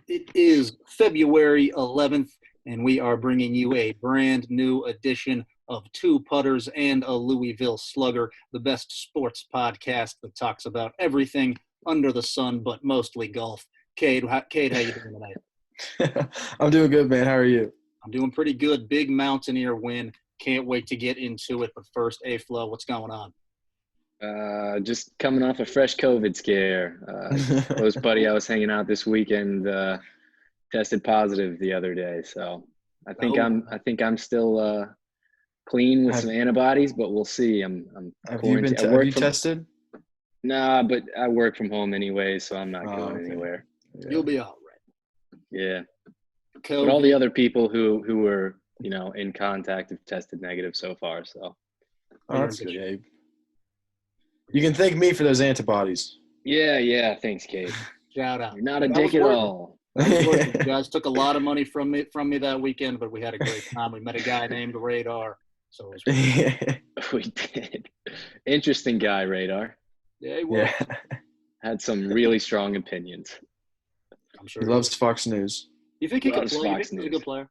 It is February 11th, and we are bringing you a brand new edition of Two Putters and a Louisville Slugger, the best sports podcast that talks about everything under the sun, but mostly golf. Cade, how you doing tonight? I'm doing good, man. How are you? I'm doing pretty good. Big Mountaineer win. Can't wait to get into it. But first, A-Flow, what's going on? Just coming off a fresh COVID scare. Close buddy I was hanging out this weekend tested positive the other day, so I think I'm still clean with some antibodies, but we'll see. Have you tested? Nah, but I work from home anyway, so I'm not going anywhere. Yeah. You'll be all right. Yeah. COVID. But all the other people who were in contact have tested negative so far. So that's good, Abe. You can thank me for those antibodies. Yeah. Thanks, Kate. Shout out. You're not a dick at all. You guys took a lot of money from me that weekend, but we had a great time. We met a guy named Radar. So it was we did. Interesting guy, Radar. Yeah, he was. Yeah. Had some really strong opinions. I'm sure he loves Fox News. You think he could play? You think he's a good player?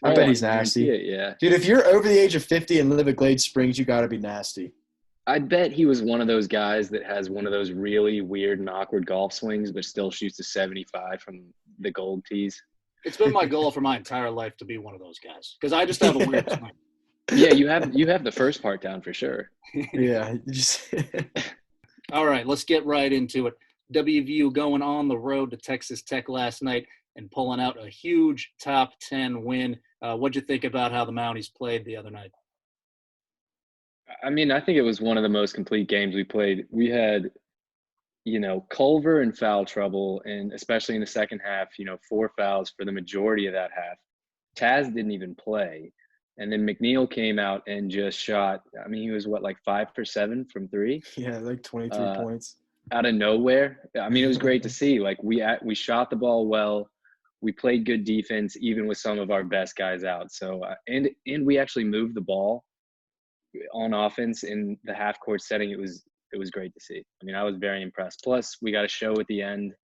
I bet he's nasty. Yeah. Dude, if you're over the age of 50 and live at Glade Springs, you got to be nasty. I bet he was one of those guys that has one of those really weird and awkward golf swings, but still shoots a 75 from the gold tees. It's been my goal for my entire life to be one of those guys because I just have a weird swing. Yeah, you have the first part down for sure. Yeah. All right, let's get right into it. WVU going on the road to Texas Tech last night and pulling out a huge top 10 win. What'd you think about how the Mounties played the other night? I mean, I think it was one of the most complete games we played. We had, Culver in foul trouble, and especially in the second half, 4 fouls for the majority of that half. Taz didn't even play. And then McNeil came out and just shot. I mean, he was 5 for 7 from 3? Yeah, 23 points. Out of nowhere. I mean, it was great to see. We shot the ball well. We played good defense, even with some of our best guys out. So, and we actually moved the ball on offense in the half court setting. It was great to see. I mean, I was very impressed. Plus, we got a show at the end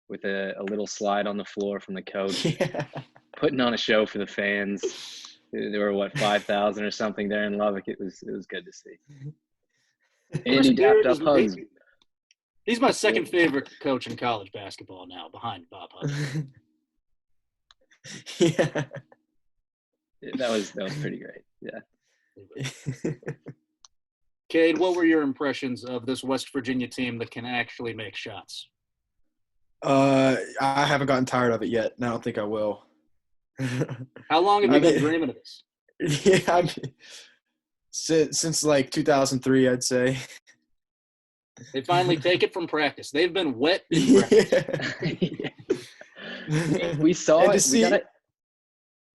with a little slide on the floor from the coach, putting on a show for the fans. There were 5,000 or something there in Lubbock. It was good to see. And he dapped up Hugs. He's my second favorite coach in college basketball now, behind Bob Hugs. Yeah, that was pretty great. Yeah. Cade, what were your impressions of this West Virginia team that can actually make shots? I haven't gotten tired of it yet, and I don't think I will. How long have you been dreaming of this? Yeah, since 2003, I'd say. They finally take it from practice. They've been wet in practice. We saw it.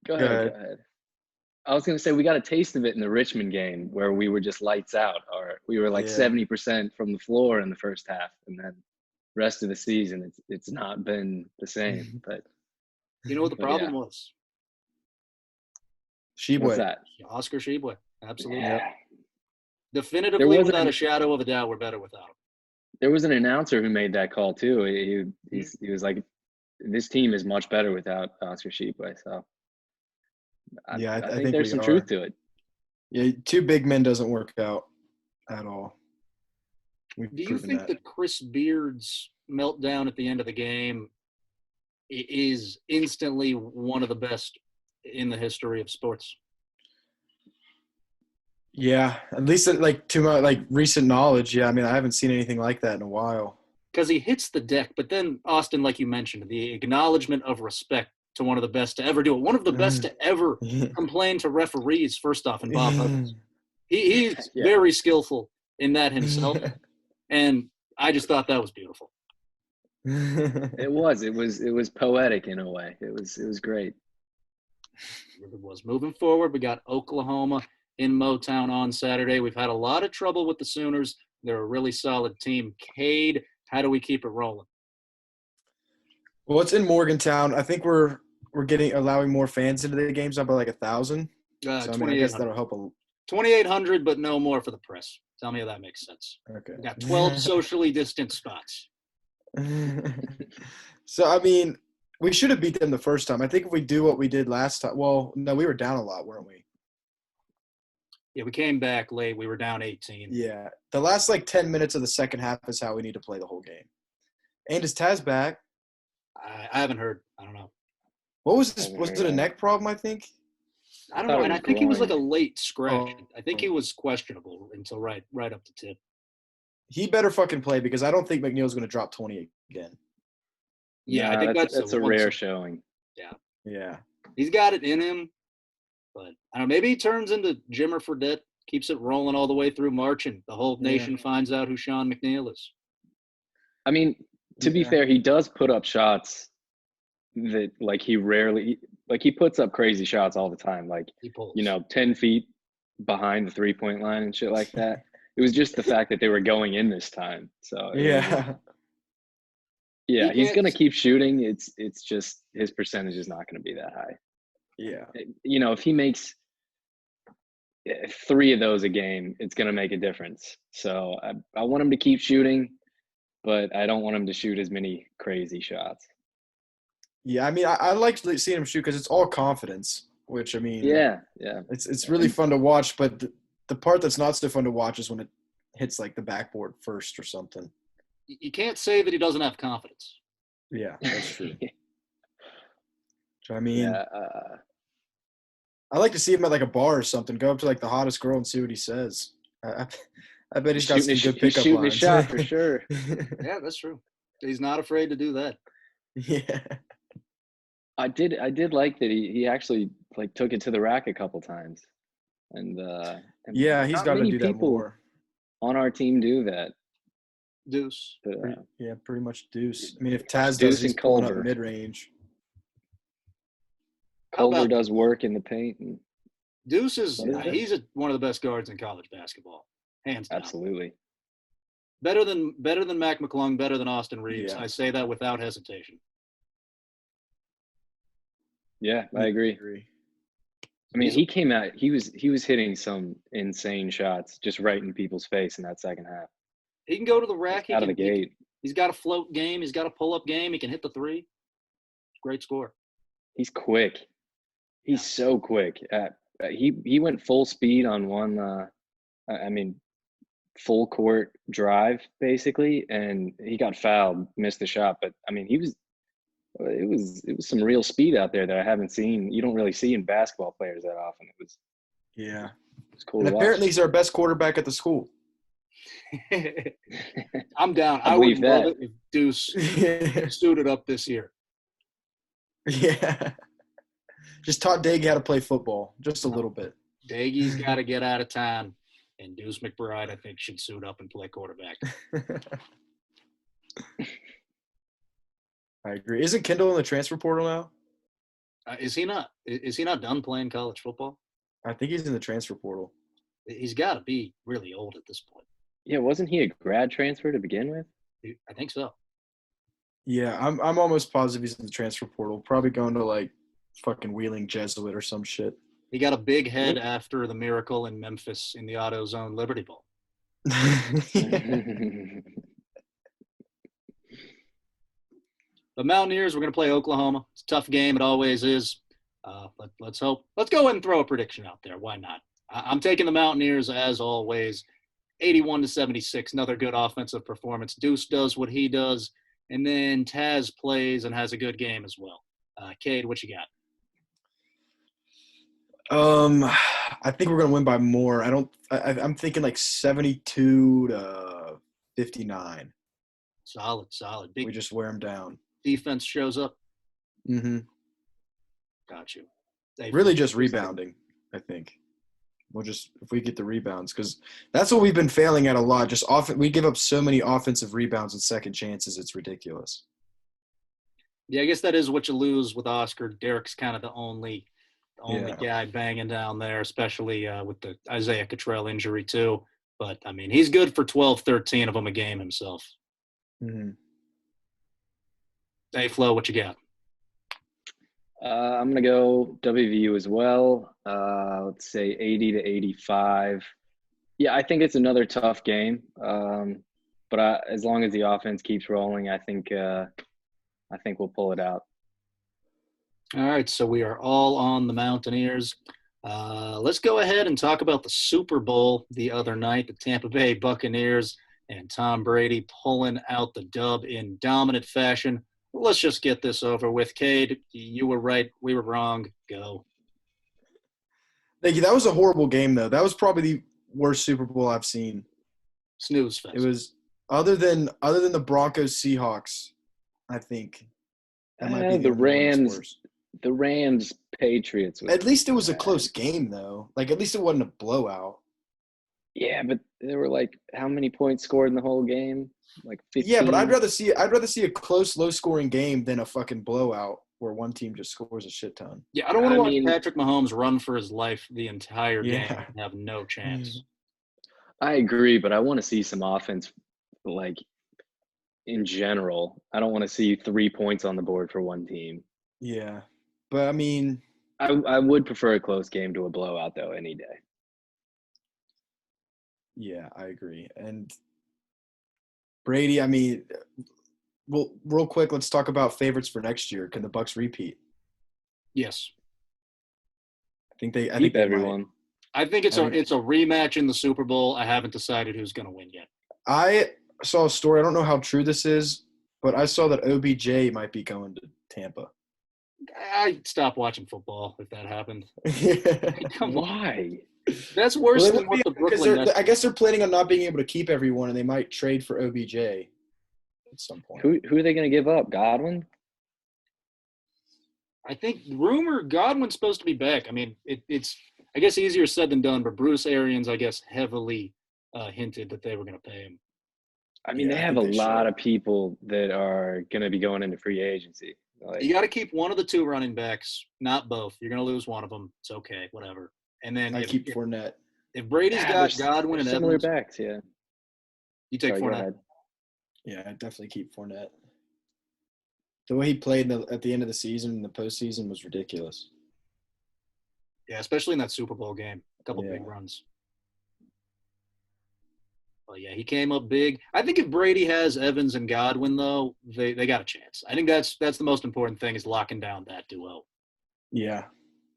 Go ahead. I was going to say we got a taste of it in the Richmond game where we were just lights out. Or we were 70% from the floor in the first half, and then rest of the season it's not been the same. But you know what the problem was? Sheboy. What's that? Oscar Sheboy. Absolutely. Yeah. Definitively, without a shadow of a doubt, we're better without him. There was an announcer who made that call too. He was like, "This team is much better without Oscar Sheboy." So, I think there's some truth to it. Yeah, 2 big men doesn't work out at all. Do you think that Chris Beard's meltdown at the end of the game is instantly one of the best in the history of sports? Yeah, at least to my recent knowledge. Yeah, I mean, I haven't seen anything like that in a while. Because he hits the deck, but then Austin, like you mentioned, the acknowledgement of respect to one of the best to ever do it, one of the best to ever complain to referees. First off, and Bob Huggins, he's very skillful in that himself, and I just thought that was beautiful. It was poetic in a way. It was great. It was. Moving forward, we got Oklahoma in Motown on Saturday. We've had a lot of trouble with the Sooners. They're a really solid team. Cade, how do we keep it rolling? Well, it's in Morgantown. I think we're allowing more fans into the games, about 1,000. So I guess that'll help 2,800, but no more for the press. Tell me if that makes sense. Okay. We got 12 socially distant spots. So, I mean, we should have beat them the first time. I think if we do what we did last time – well, no, we were down a lot, weren't we? Yeah, we came back late. We were down 18. Yeah. The last, 10 minutes of the second half is how we need to play the whole game. And is Taz back? I haven't heard. I don't know. What was this? Was it a neck problem, I think? I don't know. And I think he was like a late scratch. Oh. I think he was questionable until right up to tip. He better fucking play because I don't think McNeil's going to drop 20 again. Yeah, I think that's a rare showing. Yeah. Yeah. He's got it in him. But I don't know, maybe he turns into Jimmer Fredette, keeps it rolling all the way through March, and the whole nation finds out who Sean McNeil is. I mean, to be fair, he does put up shots that he rarely he puts up crazy shots all the time. He pulls. 10 feet behind the 3-point line and shit like that. It was just the fact that they were going in this time. So yeah. Yeah, he's going to keep shooting. It's just his percentage is not going to be that high. Yeah. If he makes 3 of those a game, it's going to make a difference. So I want him to keep shooting, but I don't want him to shoot as many crazy shots. Yeah, I mean, I like seeing him shoot because it's all confidence, which, I mean – yeah. It's really fun to watch, but the part that's not so fun to watch is when it hits, the backboard first or something. You can't say that he doesn't have confidence. Yeah, that's true. I mean, I like to see him at a bar or something. Go up to the hottest girl and see what he says. I bet he's got some good pickup shooting lines. A shot for sure. Yeah, that's true. He's not afraid to do that. Yeah. I did like that he actually took it to the rack a couple times, and yeah, he's got to do that more. On our team do that. Deuce. Yeah, pretty much deuce. I mean, if Taz does, he's pulling up mid-range. Culver does work in the paint. And Deuce he's one of the best guards in college basketball, hands down. Absolutely. Better than Mac McClung, better than Austin Reeves. Yeah. I say that without hesitation. Yeah, I agree. I mean, he came out. He was hitting some insane shots, just right in people's face in that second half. He can go to the rack. Out of the gate. He's got a float game. He's got a pull-up game. He can hit the 3. Great score. He's quick. He's so quick. He went full speed on one. Full court drive basically, and he got fouled, missed the shot. But I mean, it was some real speed out there that I haven't seen. You don't really see in basketball players that often. It was cool. And apparently, he's our best quarterback at the school. I'm down. I would love it if Deuce suited up this year. Yeah. Just taught Daggy how to play football, just a little bit. Daggy's got to get out of town, and Deuce McBride, I think, should suit up and play quarterback. I agree. Isn't Kendall in the transfer portal now? Is he not? Is he not done playing college football? I think he's in the transfer portal. He's got to be really old at this point. Yeah, wasn't he a grad transfer to begin with? I think so. Yeah, I'm almost positive he's in the transfer portal. Probably going to fucking Wheeling Jesuit or some shit. He got a big head after the miracle in Memphis in the AutoZone Liberty Bowl. The Mountaineers, we're going to play Oklahoma. It's a tough game. It always is. Let's hope. Let's go ahead and throw a prediction out there. Why not? I'm taking the Mountaineers as always. 81-76, another good offensive performance. Deuce does what he does, and then Taz plays and has a good game as well. Cade, what you got? I think we're gonna win by more. I'm thinking 72-59. Solid. We just wear them down. Defense shows up. Mm-hmm. Got you. Really just rebounding, I think. If we get the rebounds, because that's what we've been failing at a lot. Just often we give up so many offensive rebounds and second chances, it's ridiculous. Yeah, I guess that is what you lose with Oscar. Derek's kind of the only guy banging down there, especially with the Isaiah Cottrell injury too. But I mean, he's good for 12, 13 of them a game himself. Mm-hmm. Hey, Flo, what you got? I'm going to go WVU as well. Let's say 80-85. Yeah, I think it's another tough game. But as long as the offense keeps rolling, I think I think we'll pull it out. All right, so we are all on the Mountaineers. Let's go ahead and talk about the Super Bowl the other night, the Tampa Bay Buccaneers and Tom Brady pulling out the dub in dominant fashion. Let's just get this over with. Cade, you were right. We were wrong. Go. Thank you. That was a horrible game, though. That was probably the worst Super Bowl I've seen. Snooze fest. It was other than the Broncos Seahawks, I think. That might be the only one that's Rams. worse. The Rams Patriots. At least it was a close game, though. Like, at least it wasn't a blowout. Yeah, but there were like how many points scored in the whole game? Like 15. Yeah, but I'd rather see a close, low-scoring game than a fucking blowout where one team just scores a shit ton. Yeah, I don't want to watch Patrick Mahomes run for his life the entire game Yeah. and have no chance. I agree, but I want to see some offense, like in general. I don't want to see 3 points on the board for one team. Yeah, but I mean, I would prefer a close game to a blowout, though, any day. yeah, I agree. And Brady, I mean, well, real quick, let's talk about favorites for next year. Can the Bucs repeat? Yes. I think they Everyone. might. I think it's a rematch in the Super Bowl. I haven't decided who's going to win yet. I saw a story. I don't know how true this is, but I saw that OBJ might be going to Tampa. I'd stop watching football if that happened. Come on. Why? That's worse than what the Brooklyn Nets. I guess they're planning on not being able to keep everyone, and they might trade for OBJ at some point. Who are they going to give up? Godwin? I think rumor Godwin's supposed to be back. I mean, it's I guess easier said than done, but Bruce Arians, I guess, heavily hinted that they were going to pay him. I mean, they have a lot of people that are going to be going into free agency. Like, you got to keep one of the two running backs, not both. You're going to lose one of them. It's okay, whatever. And then keep Fournette. If Brady's got Godwin and similar Evans, backs, yeah. You take Fournette. Yeah, I definitely keep Fournette. The way he played at the end of the season in the postseason was ridiculous. Yeah, especially in that Super Bowl game. A couple big runs. Well, yeah, he came up big. I think if Brady has Evans and Godwin, though, they got a chance. I think that's the most important thing is locking down that duo. Yeah.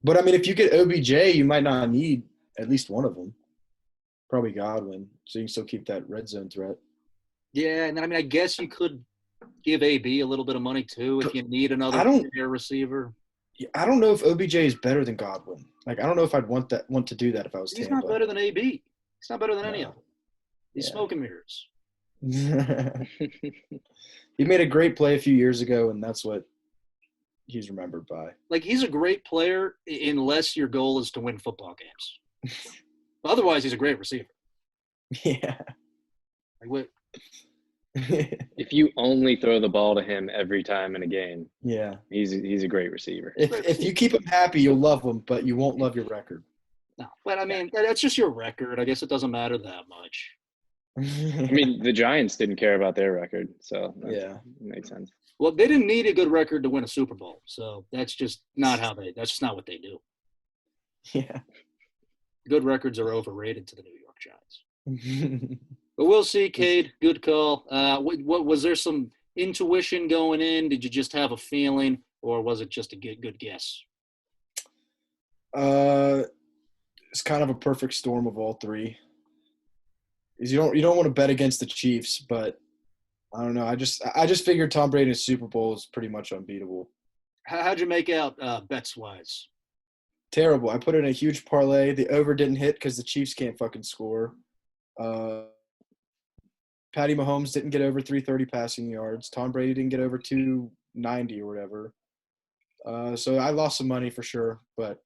But, I mean, if you get OBJ, you might not need at least one of them. Probably Godwin, so you can still keep that red zone threat. Yeah, and then, I mean, I guess you could give AB a little bit of money, too, if you need another receiver. I don't know if OBJ is better than Godwin. Like, I don't know if I'd want to do that if I was Tampa. He's not better than AB. He's not better than any of them. He's smoke and mirrors. He made a great play a few years ago, and that's what he's remembered by. Like, he's a great player unless your goal is to win football games. Otherwise, he's a great receiver. Yeah. Like, what? If you only throw the ball to him every time in a game, yeah, he's a great receiver. If you keep him happy, you'll love him, but you won't love your record. No, but I mean, that's just your record. I guess it doesn't matter that much. I mean, the Giants didn't care about their record, so that makes sense. Well, they didn't need a good record to win a Super Bowl, so that's just not that's just not what they do. Yeah. Good records are overrated to the New York Giants. But we'll see, Cade. Good call. What was there some intuition going in? Did you just have a feeling, or was it just a good guess? It's kind of a perfect storm of all three. You don't want to bet against the Chiefs, but I don't know. I just figured Tom Brady in a Super Bowl is pretty much unbeatable. How'd you make out bets wise? Terrible. I put in a huge parlay. The over didn't hit because the Chiefs can't fucking score. Patty Mahomes didn't get over 330 passing yards. Tom Brady didn't get over 290 or whatever. So I lost some money for sure, but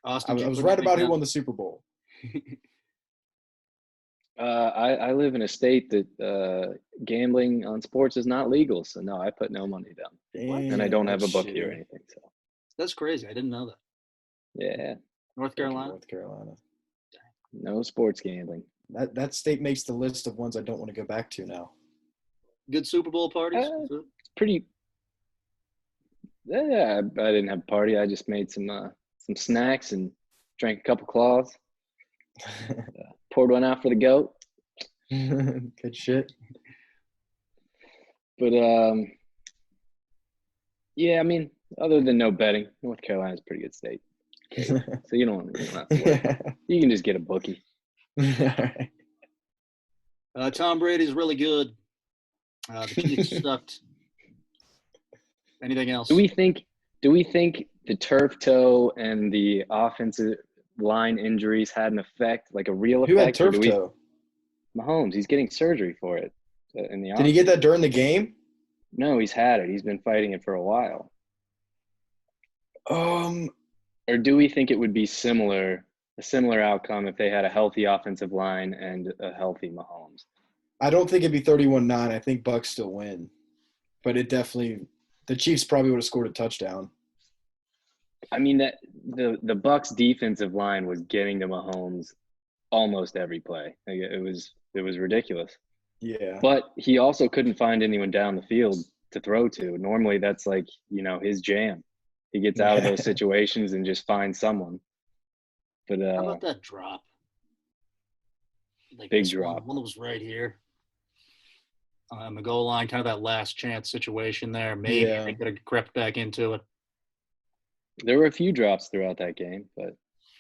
Austin, I was right about who won the Super Bowl. I live in a state that gambling on sports is not legal, so no, I put no money down. Damn, and I don't have a bookie or anything. So that's crazy. I didn't know that. Yeah. North Carolina? North Carolina. No sports gambling. That state makes the list of ones I don't want to go back to now. Good Super Bowl parties? It's pretty – yeah, I didn't have a party. I just made some snacks and drank a couple claws. Poured one out for the goat. Good shit. But Yeah, I mean, other than no betting, North Carolina's a pretty good state. Okay. So you don't have to worry. You can just get a bookie. Tom Brady's really good. The Chiefs sucked. Anything else? Do we think the turf toe and the offensive line injuries had an effect, like a real effect? Who had turf toe? Mahomes. He's getting surgery for it in the Did he get that during the game? No, he's had it. He's been fighting it for a while. Or do we think it would be a similar outcome if they had a healthy offensive line and a healthy Mahomes? I don't think it'd be 31-9. I think Bucs still win. But the Chiefs probably would have scored a touchdown. I mean, that the Bucs defensive line was getting to Mahomes almost every play. Like, it was ridiculous. Yeah. But he also couldn't find anyone down the field to throw to. Normally that's like, his jam. He gets out of those situations and just finds someone. But how about that drop? Big drop. One that was right here. On the goal line, kind of that last chance situation there. Maybe they could have crept back into it. There were a few drops throughout that game, but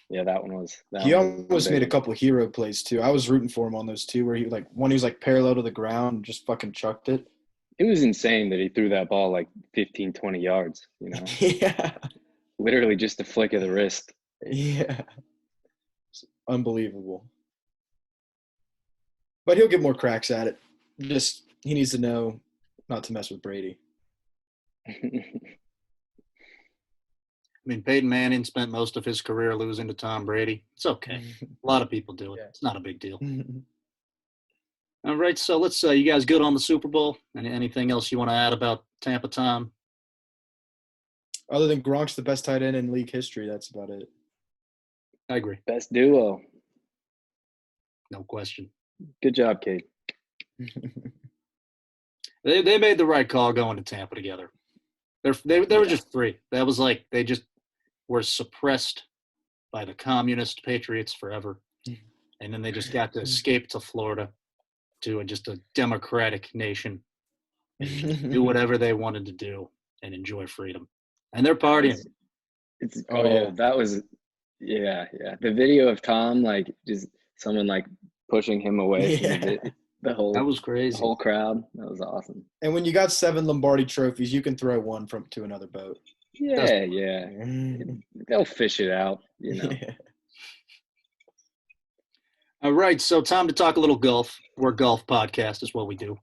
yeah, that one was. He almost made a couple of hero plays too. I was rooting for him on those two, where he was parallel to the ground and just fucking chucked it. It was insane that he threw that ball like 15, 20 yards. Yeah. Literally just a flick of the wrist. Yeah. It's unbelievable. But he'll get more cracks at it. Just he needs to know not to mess with Brady. I mean, Peyton Manning spent most of his career losing to Tom Brady. It's okay. A lot of people do it. Yeah. It's not a big deal. All right, so let's you guys good on the Super Bowl? Anything else you want to add about Tampa, Tom? Other than Gronk's the best tight end in league history, that's about it. I agree. Best duo. No question. Good job, Kate. They made the right call going to Tampa together. They were just three. That was like they just were suppressed by the communist patriots forever. And then they just got to escape to Florida to just a democratic nation and just do whatever they wanted to do and enjoy freedom. And they're partying. That was yeah. The video of Tom, just someone pushing him away from the whole. That was crazy. The whole crowd. That was awesome. And when you got 7 Lombardi trophies, you can throw one to another boat. Yeah. They'll fish it out, Yeah. All right, so time to talk a little golf. We're a golf podcast is what we do.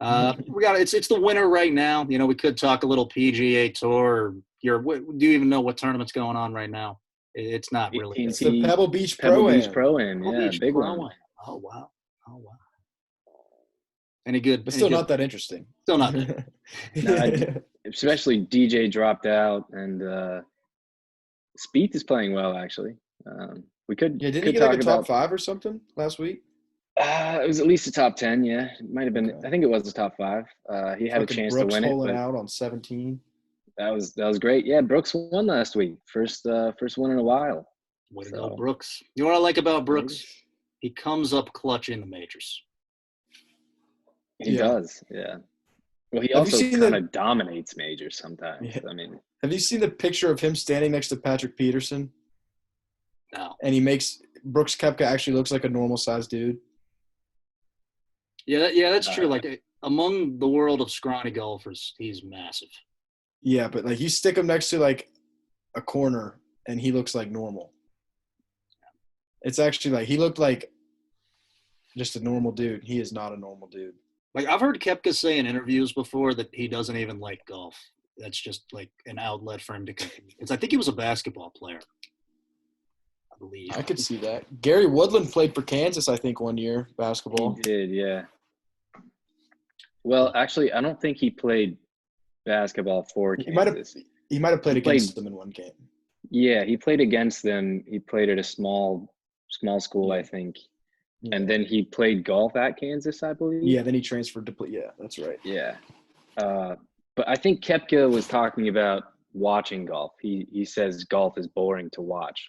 It's the winter right now. We could talk a little PGA Tour. Do you even know what tournament's going on right now? It's not really. It's the Pebble Beach Pro-Am. Yeah, big one. Oh wow. Any good? But still not that interesting. Still not that. No, especially DJ dropped out, and Spieth is playing well actually. We could. Yeah, didn't he get a top 5 or something last week? It was at least a top 10. Yeah, it might have been. Okay. I think it was a top 5. He had a chance to win it. Brooks out on 17. That was great. Yeah, Brooks won last week. First one in a while. Way to go, Brooks. You know what I like about Brooks? He comes up clutch in the majors. He does, yeah. Well, he also kind of dominates majors sometimes. Yeah. I mean, have you seen the picture of him standing next to Patrick Peterson? No. And he makes Brooks Koepka actually looks like a normal-sized dude. Yeah, that's true. Among the world of scrawny golfers, he's massive. Yeah, but you stick him next to a corner, and he looks like normal. It's actually he looked like just a normal dude. He is not a normal dude. I've heard Koepka say in interviews before that he doesn't even like golf. That's just an outlet for him to compete. Because I think he was a basketball player. I believe. I could see that. Gary Woodland played for Kansas, I think, one year, basketball. He did, yeah. Well, actually, I don't think he played basketball for Kansas. He might have played against them in one game. Yeah, he played against them. He played at a small school, I think. Yeah. And then he played golf at Kansas, I believe. Yeah, then he transferred to – yeah, that's right. Yeah. But I think Koepka was talking about watching golf. He says golf is boring to watch.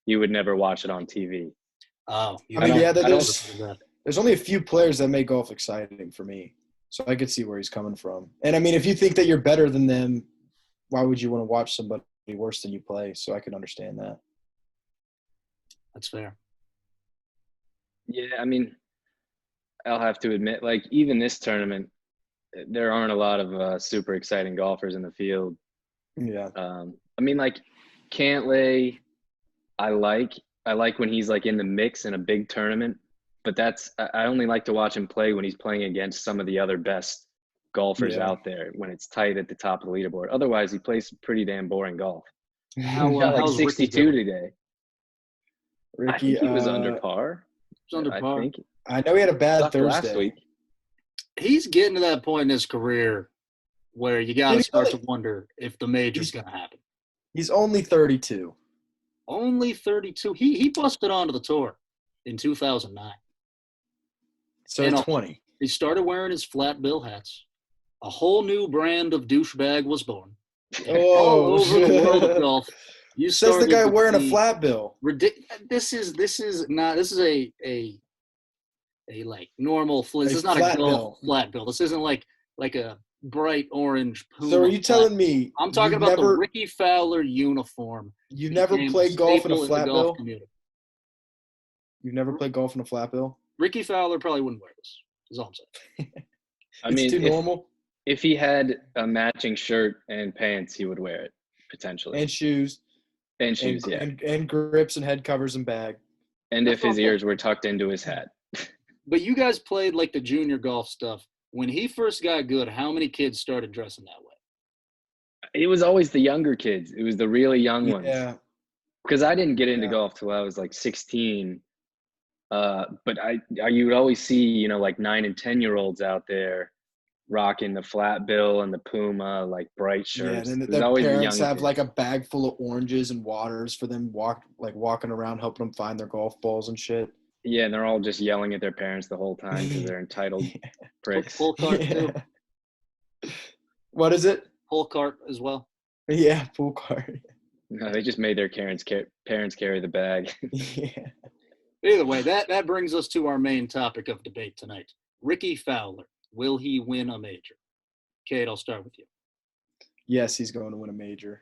You would never watch it on TV. Oh. There's only a few players that make golf exciting for me. So I could see where he's coming from. And, I mean, if you think that you're better than them, why would you want to watch somebody worse than you play? So I can understand that. That's fair. Yeah, I mean, I'll have to admit, like, even this tournament, there aren't a lot of super exciting golfers in the field. Yeah. I mean, like, Cantlay, I like when he's like in the mix in a big tournament, but I only like to watch him play when he's playing against some of the other best golfers out there, when it's tight at the top of the leaderboard. Otherwise, he plays pretty damn boring golf. He got like How's 62 today. Ricky, I think he was under par. He's under par. I know he had a bad Thursday last week. He's getting to that point in his career where you got to start to wonder if the major's going to happen. He's only 32. Only 32. He busted onto the tour in 2009. So he's 20. He started wearing his flat bill hats. A whole new brand of douchebag was born. All over the world of golf. You says the guy wearing a flat bill. This is a like normal. This is not a golf flat bill. This isn't like a bright orange Puma. So are you telling me I'm talking about the Ricky Fowler uniform? You've never played golf in a flat bill? You've never played golf in a flat bill? Ricky Fowler probably wouldn't wear this. Is all I'm saying. I mean, too normal. If he had a matching shirt and pants, he would wear it potentially. And shoes. And shoes, and grips and head covers and bag. And if his ears were tucked into his hat. But you guys played like the junior golf stuff. When he first got good, how many kids started dressing that way? It was always the younger kids. It was the really young ones. Yeah. Because I didn't get into golf till I was like 16. But you would always see, like 9 and 10-year-olds out there rocking the flat bill and the Puma, like bright shirts. Yeah, and their parents have like a bag full of oranges and waters for them walking around helping them find their golf balls and shit. Yeah, and they're all just yelling at their parents the whole time because they're entitled pricks. Full cart too. What is it? Full cart as well. Yeah, full cart. No, they just made their parents carry the bag. Yeah. Either way, that brings us to our main topic of debate tonight. Ricky Fowler. Will he win a major? Kate, I'll start with you. Yes, he's going to win a major.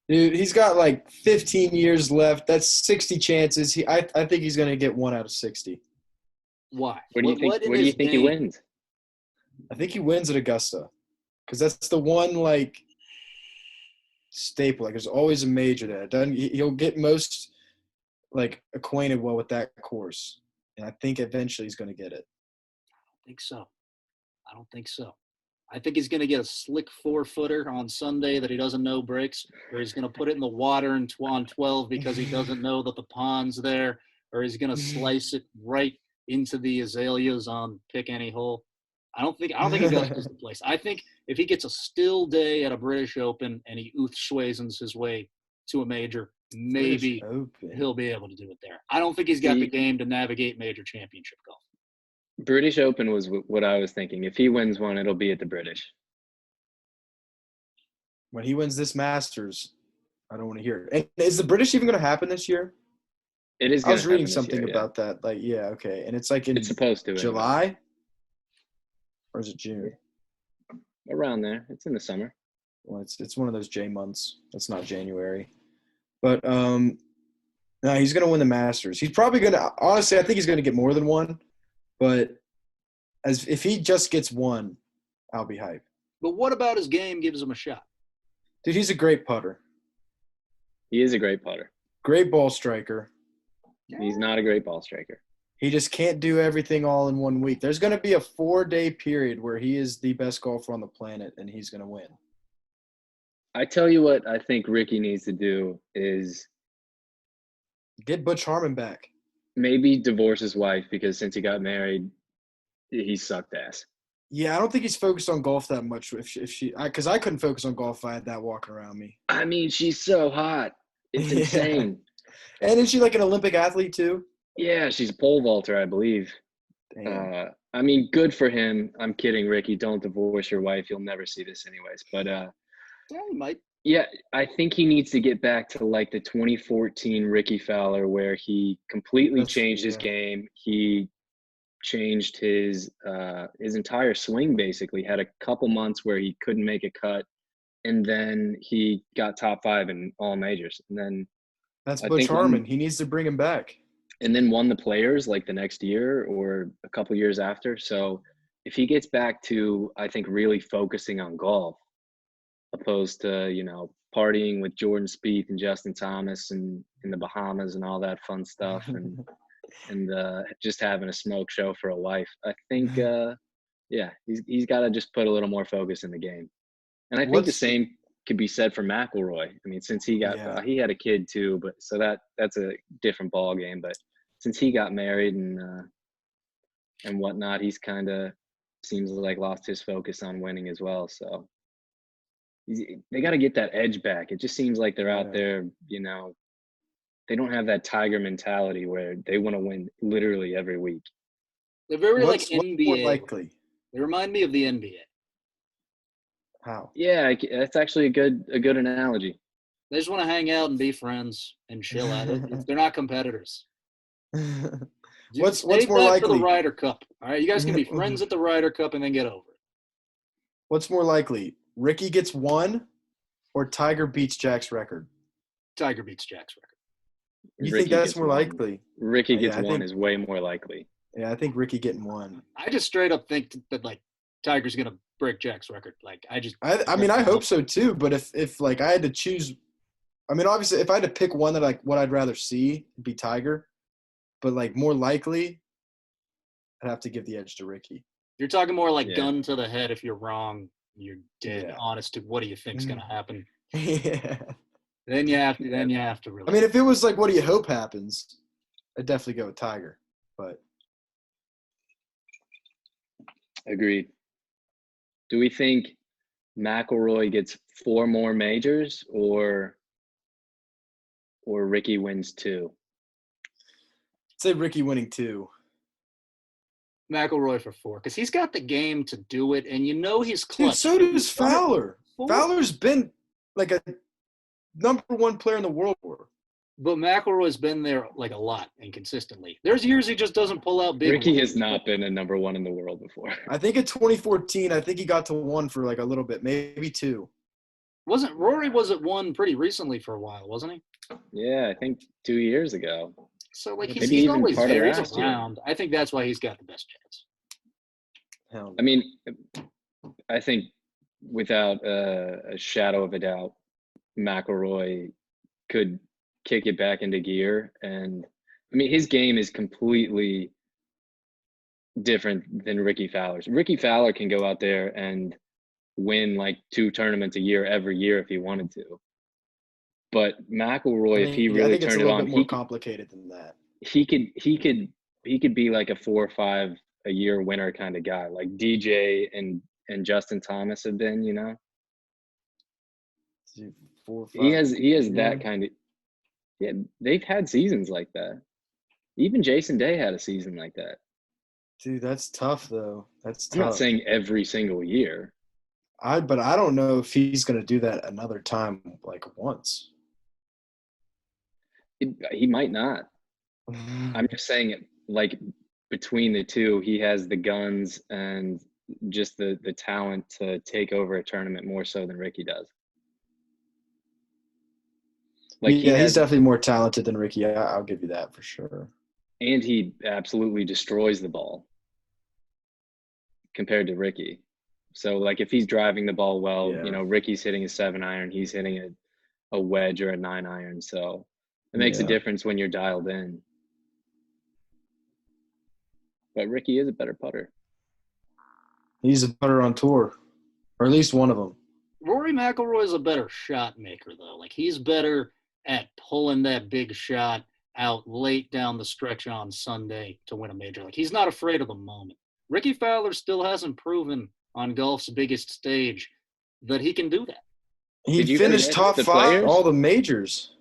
Dude, he's got like 15 years left. That's 60 chances. I think he's going to get 1 out of 60. Why? What do you think he wins? I think he wins at Augusta because that's the one like staple. Like there's always a major there. He'll get most like acquainted well with that course, and I think eventually he's going to get it. I don't think so. I think he's going to get a slick 4-footer on Sunday that he doesn't know breaks, or he's going to put it in the water on 12 because he doesn't know that the pond's there, or he's going to slice it right into the azaleas on pick any hole. I don't think Augusta's the place. I think if he gets a still day at a British Open and he Schwazens his way to a major, maybe he'll be able to do it there. I don't think he's got the game to navigate major championship golf. British Open was what I was thinking. If he wins one, it'll be at the British. When he wins this Masters, I don't want to hear it. And is the British even going to happen this year? It is. I was reading something about that. Like, yeah, okay. And it's like it's supposed to July, anyway. Or is it June? Around there. It's in the summer. Well, it's one of those J months. It's not January. But no, he's going to win the Masters. He's probably going to – honestly, I think he's going to get more than one. But if he just gets one, I'll be hyped. But what about his game gives him a shot? Dude, he's a great putter. He is a great putter. Great ball striker. He's not a great ball striker. He just can't do everything all in 1 week. There's going to be a 4-day period where he is the best golfer on the planet, and he's going to win. I tell you what I think Ricky needs to do is get Butch Harmon back. Maybe divorce his wife because since he got married, he sucked ass. Yeah, I don't think he's focused on golf that much. Because I couldn't focus on golf if I had that walking around me. I mean, she's so hot. It's insane. And isn't she like an Olympic athlete too? Yeah, she's a pole vaulter, I believe. I mean, good for him. I'm kidding, Ricky. Don't divorce your wife. You'll never see this anyways. But yeah, he might. Yeah, I think he needs to get back to like the 2014 Ricky Fowler where he completely changed his game. He changed his entire swing basically. Had a couple months where he couldn't make a cut and then he got top 5 in all majors. And then That's I Butch think Harmon. He needs to bring him back. and then won the Players like the next year or a couple years after. So if he gets back to, I think, really focusing on golf, opposed to, partying with Jordan Spieth and Justin Thomas and in the Bahamas and all that fun stuff and just having a smoke show for a wife, I think, he's got to just put a little more focus in the game. And I think the same could be said for McIlroy. I mean, since he he had a kid too, but so that's a different ball game. But since he got married and whatnot, he's kind of seems like lost his focus on winning as well. So they got to get that edge back. It just seems like they're out there, they don't have that Tiger mentality where they want to win literally every week. They're very What's NBA. more likely? They remind me of the NBA. How? Yeah, that's actually a good analogy. They just want to hang out and be friends and chill out. They're not competitors. What's more For likely? the Ryder Cup. All right, you guys can be friends at the Ryder Cup and then get over it. What's more likely? Ricky gets 1 or Tiger beats Jack's record? Tiger beats Jack's record. You think that's more likely? Ricky gets 1 is way more likely. Yeah, I think Ricky getting 1. I just straight up think that like Tiger's gonna break Jack's record. Like I mean, I hope so too. But if like I had to choose, I mean, obviously, if I had to pick one that what I'd rather see, it'd be Tiger. But like more likely, I'd have to give the edge to Ricky. You're talking more like gun to the head. If you're wrong, you're dead honest to what do you think's gonna happen. Yeah. Then you have to really. I mean, if it was like, what do you hope happens? I'd definitely go with Tiger. But agreed. Do we think McIlroy gets 4 more majors or Ricky wins 2? I'd say Ricky winning 2. McIlroy for 4 because he's got the game to do it, and he's clutch. Dude, so does Fowler. Fowler's been like a number 1 player in the world. But McIlroy's been there like a lot and consistently. There's years he just doesn't pull out big. Ricky has not been a number 1 in the world before. I think in 2014, I think he got to 1 for like a little bit, maybe 2. Rory was at 1 pretty recently for a while, wasn't he? Yeah, I think 2 years ago. So like he's always there. He's around. I think that's why he's got the best chance. I mean, I think without a shadow of a doubt, McIlroy could kick it back into gear. And I mean, his game is completely different than Ricky Fowler's. Ricky Fowler can go out there and win like 2 tournaments a year every year if he wanted to. But McIlroy, if he really turned it on, more complicated than that. He could be like a 4 or 5 a year winner kind of guy, like DJ and Justin Thomas have been, 4 or 5. He has that kind of. Yeah, they've had seasons like that. Even Jason Day had a season like that. Dude, that's tough though. That's tough. I'm not saying every single year. But I don't know if he's going to do that another time, like once. He might not. I'm just saying it like between the two, he has the guns and just the talent to take over a tournament more so than Ricky does. Like he's definitely more talented than Ricky. I'll give you that for sure. And he absolutely destroys the ball compared to Ricky. So like if he's driving the ball well, Ricky's hitting a 7-iron, he's hitting a wedge or a 9-iron. So it makes a difference when you're dialed in. But Ricky is a better putter. He's a putter on tour, or at least one of them. Rory McIlroy is a better shot maker, though. Like, he's better at pulling that big shot out late down the stretch on Sunday to win a major. Like, he's not afraid of the moment. Ricky Fowler still hasn't proven on golf's biggest stage that he can do that. He finished top 5 all the majors.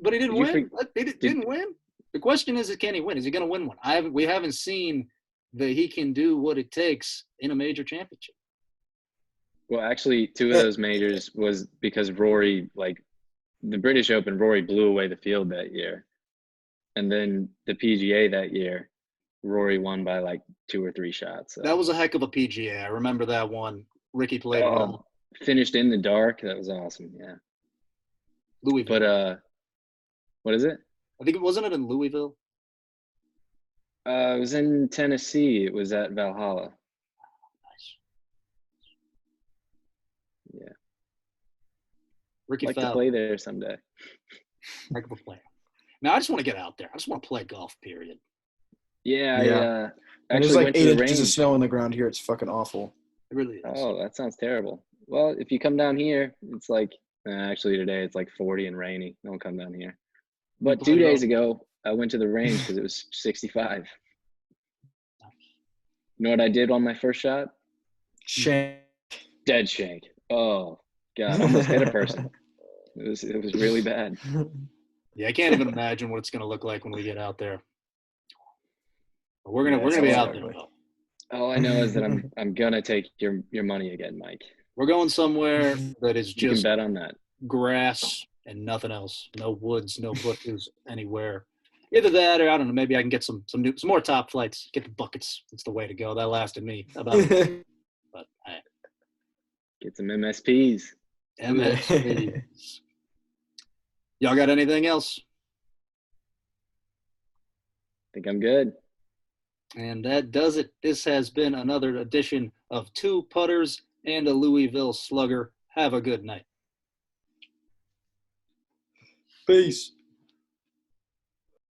But he didn't win. He didn't win. The question is can he win? Is he going to win one? We haven't seen that he can do what it takes in a major championship. Well, actually, 2 of those majors was because Rory, like the British Open, Rory blew away the field that year. And then the PGA that year, Rory won by like 2 or 3 shots. So. That was a heck of a PGA. I remember that one. Ricky played well. finished in the dark. That was awesome. Yeah. Louisville. But what is it? I think it wasn't it in Louisville. It was in Tennessee. It was at Valhalla. Nice. Yeah. Ricky Like to Fowler. play there someday. Heck of a player. Now I just want to get out there. I just want to play golf. Period. Yeah. Yeah. I And there's actually like went 8 to the inches of range. snow on the ground here. It's fucking awful. It really is. Oh, that sounds terrible. Well, if you come down here, it's like actually today it's like 40 and rainy. Don't come down here. But played 2 it days all. ago, I went to the range because it was 65. You know what I did on my first shot? Shame. Dead shank. Oh God, almost hit a person. It was really bad. Yeah, I can't even imagine what it's going to look like when we get out there. But we're gonna Yeah, we're it's gonna be all out there ugly. though. All I know is that I'm gonna take your money again, Mike. We're going somewhere that is You can just bet on that. grass and nothing else. No woods, no bushes anywhere. Either that, or I don't know. Maybe I can get some more top flights. Get the buckets. That's the way to go. That lasted me about. But hey, Get some MSPs. MSP. Y'all got anything else? Think I'm good. And that does it. This has been another edition of Two Putters and a Louisville Slugger. Have a good night. Peace.